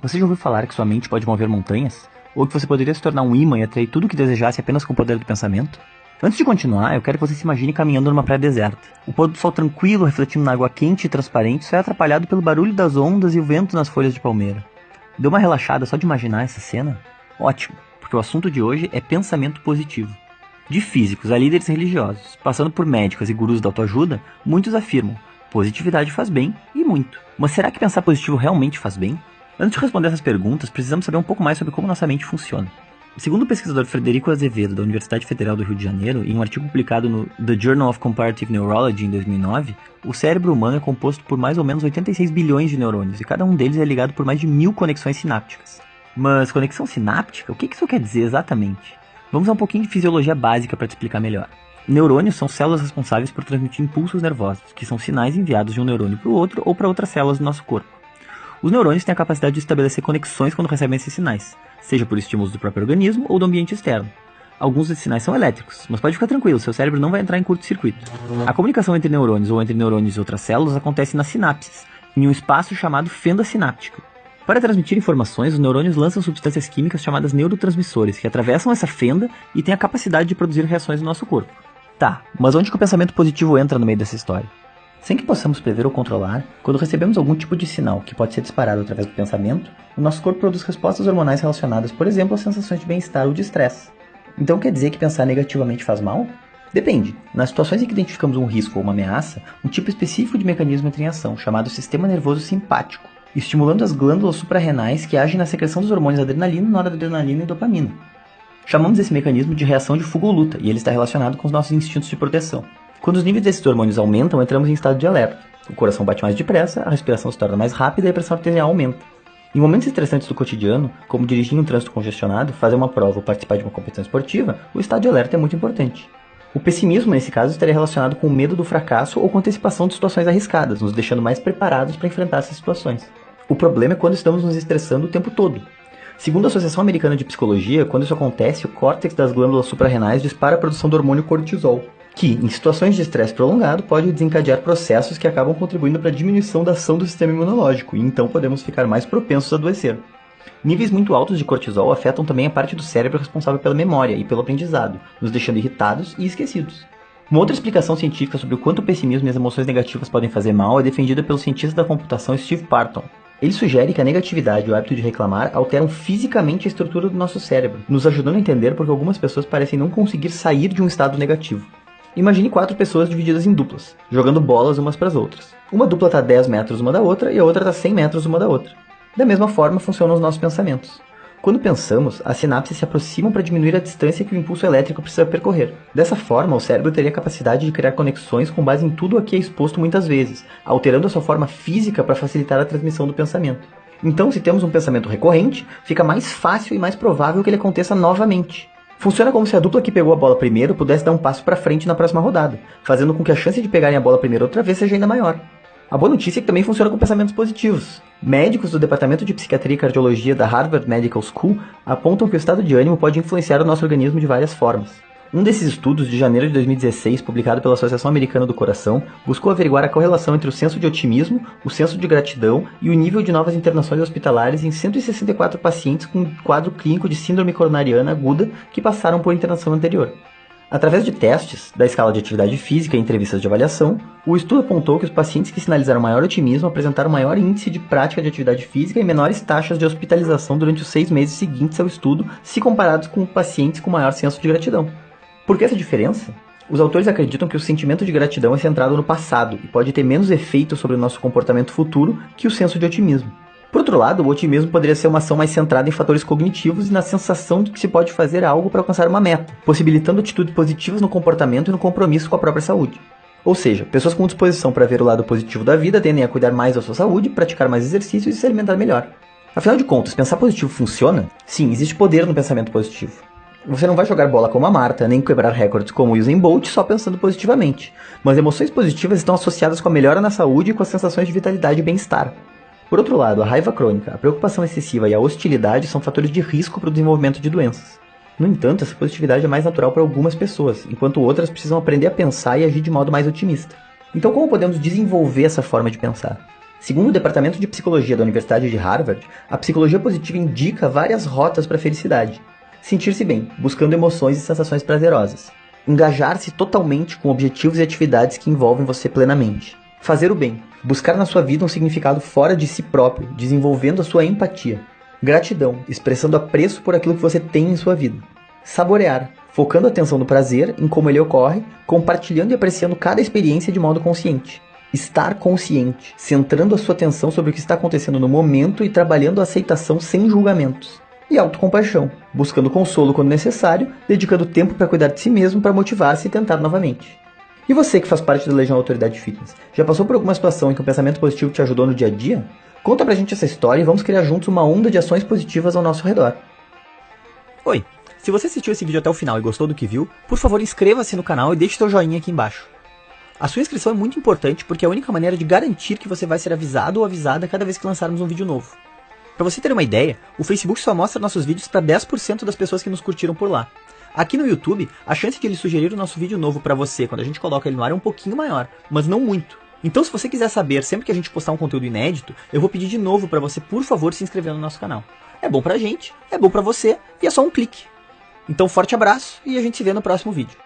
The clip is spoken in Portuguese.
Você já ouviu falar que sua mente pode mover montanhas? Ou que você poderia se tornar um imã e atrair tudo o que desejasse apenas com o poder do pensamento? Antes de continuar, eu quero que você se imagine caminhando numa praia deserta. O pôr do sol tranquilo, refletindo na água quente e transparente, só é atrapalhado pelo barulho das ondas e o vento nas folhas de palmeira. Deu uma relaxada só de imaginar essa cena? Ótimo, porque o assunto de hoje é pensamento positivo. De físicos a líderes religiosos, passando por médicos e gurus da autoajuda, muitos afirmam: positividade faz bem, e muito. Mas será que pensar positivo realmente faz bem? Antes de responder essas perguntas, precisamos saber um pouco mais sobre como nossa mente funciona. Segundo o pesquisador Frederico Azevedo, da Universidade Federal do Rio de Janeiro, em um artigo publicado no The Journal of Comparative Neurology em 2009, o cérebro humano é composto por mais ou menos 86 bilhões de neurônios, e cada um deles é ligado por mais de 1000 conexões sinápticas. Mas conexão sináptica? O que isso quer dizer exatamente? Vamos a um pouquinho de fisiologia básica para te explicar melhor. Neurônios são células responsáveis por transmitir impulsos nervosos, que são sinais enviados de um neurônio para o outro ou para outras células do nosso corpo. Os neurônios têm a capacidade de estabelecer conexões quando recebem esses sinais, seja por estímulos do próprio organismo ou do ambiente externo. Alguns desses sinais são elétricos, mas pode ficar tranquilo, seu cérebro não vai entrar em curto-circuito. A comunicação entre neurônios ou entre neurônios e outras células acontece nas sinapses, em um espaço chamado fenda sináptica. Para transmitir informações, os neurônios lançam substâncias químicas chamadas neurotransmissores, que atravessam essa fenda e têm a capacidade de produzir reações no nosso corpo. Tá, mas onde que o pensamento positivo entra no meio dessa história? Sem que possamos prever ou controlar, quando recebemos algum tipo de sinal que pode ser disparado através do pensamento, o nosso corpo produz respostas hormonais relacionadas, por exemplo, às sensações de bem-estar ou de estresse. Então quer dizer que pensar negativamente faz mal? Depende. Nas situações em que identificamos um risco ou uma ameaça, um tipo específico de mecanismo entra em ação, chamado sistema nervoso simpático, estimulando as glândulas suprarrenais que agem na secreção dos hormônios adrenalina, noradrenalina e dopamina. Chamamos esse mecanismo de reação de fuga ou luta, e ele está relacionado com os nossos instintos de proteção. Quando os níveis desses hormônios aumentam, entramos em estado de alerta. O coração bate mais depressa, a respiração se torna mais rápida e a pressão arterial aumenta. Em momentos estressantes do cotidiano, como dirigir em um trânsito congestionado, fazer uma prova ou participar de uma competição esportiva, o estado de alerta é muito importante. O pessimismo, nesse caso, estaria relacionado com o medo do fracasso ou com a antecipação de situações arriscadas, nos deixando mais preparados para enfrentar essas situações. O problema é quando estamos nos estressando o tempo todo. Segundo a Associação Americana de Psicologia, quando isso acontece, o córtex das glândulas suprarrenais dispara a produção do hormônio cortisol, que, em situações de estresse prolongado, pode desencadear processos que acabam contribuindo para a diminuição da ação do sistema imunológico, e então podemos ficar mais propensos a adoecer. Níveis muito altos de cortisol afetam também a parte do cérebro responsável pela memória e pelo aprendizado, nos deixando irritados e esquecidos. Uma outra explicação científica sobre o quanto o pessimismo e as emoções negativas podem fazer mal é defendida pelo cientista da computação Steve Parton. Ele sugere que a negatividade e o hábito de reclamar alteram fisicamente a estrutura do nosso cérebro, nos ajudando a entender porque algumas pessoas parecem não conseguir sair de um estado negativo. Imagine 4 pessoas divididas em duplas, jogando bolas umas para as outras. Uma dupla está a 10 metros uma da outra e a outra está a 100 metros uma da outra. Da mesma forma funcionam os nossos pensamentos. Quando pensamos, as sinapses se aproximam para diminuir a distância que o impulso elétrico precisa percorrer. Dessa forma, o cérebro teria a capacidade de criar conexões com base em tudo a que é exposto muitas vezes, alterando a sua forma física para facilitar a transmissão do pensamento. Então, se temos um pensamento recorrente, fica mais fácil e mais provável que ele aconteça novamente. Funciona como se a dupla que pegou a bola primeiro pudesse dar um passo para frente na próxima rodada, fazendo com que a chance de pegarem a bola primeiro outra vez seja ainda maior. A boa notícia é que também funciona com pensamentos positivos. Médicos do Departamento de Psiquiatria e Cardiologia da Harvard Medical School apontam que o estado de ânimo pode influenciar o nosso organismo de várias formas. Um desses estudos, de janeiro de 2016, publicado pela Associação Americana do Coração, buscou averiguar a correlação entre o senso de otimismo, o senso de gratidão e o nível de novas internações hospitalares em 164 pacientes com quadro clínico de síndrome coronariana aguda que passaram por internação anterior. Através de testes, da escala de atividade física e entrevistas de avaliação, o estudo apontou que os pacientes que sinalizaram maior otimismo apresentaram maior índice de prática de atividade física e menores taxas de hospitalização durante os 6 meses seguintes ao estudo, se comparados com pacientes com maior senso de gratidão. Por que essa diferença? Os autores acreditam que o sentimento de gratidão é centrado no passado e pode ter menos efeito sobre o nosso comportamento futuro que o senso de otimismo. Por outro lado, o otimismo poderia ser uma ação mais centrada em fatores cognitivos e na sensação de que se pode fazer algo para alcançar uma meta, possibilitando atitudes positivas no comportamento e no compromisso com a própria saúde. Ou seja, pessoas com disposição para ver o lado positivo da vida tendem a cuidar mais da sua saúde, praticar mais exercícios e se alimentar melhor. Afinal de contas, pensar positivo funciona? Sim, existe poder no pensamento positivo. Você não vai jogar bola como a Marta, nem quebrar recordes como o Usain Bolt só pensando positivamente, mas emoções positivas estão associadas com a melhora na saúde e com as sensações de vitalidade e bem-estar. Por outro lado, a raiva crônica, a preocupação excessiva e a hostilidade são fatores de risco para o desenvolvimento de doenças. No entanto, essa positividade é mais natural para algumas pessoas, enquanto outras precisam aprender a pensar e agir de modo mais otimista. Então, como podemos desenvolver essa forma de pensar? Segundo o Departamento de Psicologia da Universidade de Harvard, a psicologia positiva indica várias rotas para a felicidade. Sentir-se bem, buscando emoções e sensações prazerosas. Engajar-se totalmente com objetivos e atividades que envolvem você plenamente. Fazer o bem, buscar na sua vida um significado fora de si próprio, desenvolvendo a sua empatia. Gratidão, expressando apreço por aquilo que você tem em sua vida. Saborear, focando a atenção no prazer, em como ele ocorre, compartilhando e apreciando cada experiência de modo consciente. Estar consciente, centrando a sua atenção sobre o que está acontecendo no momento e trabalhando a aceitação sem julgamentos. E autocompaixão, buscando consolo quando necessário, dedicando tempo para cuidar de si mesmo para motivar-se e tentar novamente. E você que faz parte da Legião Autoridade Fitness, já passou por alguma situação em que o pensamento positivo te ajudou no dia a dia? Conta pra gente essa história e vamos criar juntos uma onda de ações positivas ao nosso redor. Oi, se você assistiu esse vídeo até o final e gostou do que viu, por favor inscreva-se no canal e deixe seu joinha aqui embaixo. A sua inscrição é muito importante porque é a única maneira de garantir que você vai ser avisado ou avisada cada vez que lançarmos um vídeo novo. Para você ter uma ideia, o Facebook só mostra nossos vídeos para 10% das pessoas que nos curtiram por lá. Aqui no YouTube, a chance de ele sugerir o nosso vídeo novo para você quando a gente coloca ele no ar é um pouquinho maior, mas não muito. Então se você quiser saber sempre que a gente postar um conteúdo inédito, eu vou pedir de novo para você, por favor, se inscrever no nosso canal. É bom pra gente, é bom pra você e é só um clique. Então forte abraço e a gente se vê no próximo vídeo.